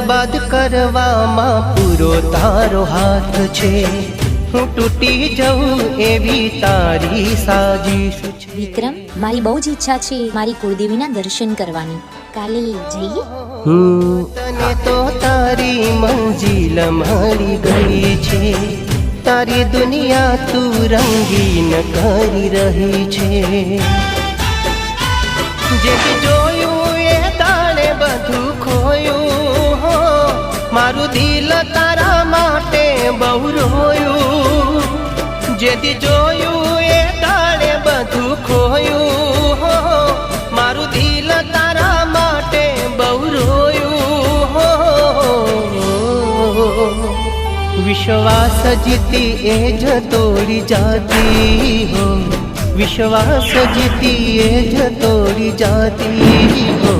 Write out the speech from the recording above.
बर्बाद करवामां पूरो तारो हाथ छे। हूँ तूटी जाऊं एवी तारी साजिश छे। विक्रम, मारी बहु ज इच्छा छे मारी कुलदेवीना दर्शन करवानी। काले जईए? तने तो तारी मंजिल मळी गई छे। तारी दुनिया तू रंगीन करी रही छे। जे जोयुं ए ताणे बधुं खोयुं हो। मारू दिल तारा माटे बहु रोयुं। जेदी जोयुं ए ताणे बधुं खोयुं हो। मारू दिल तारा माटे बहु रोयुं हो। विश्वास जीती ए ज तोड़ी जाती हो। विश्वास जीती ए ज तोड़ी जाती हो।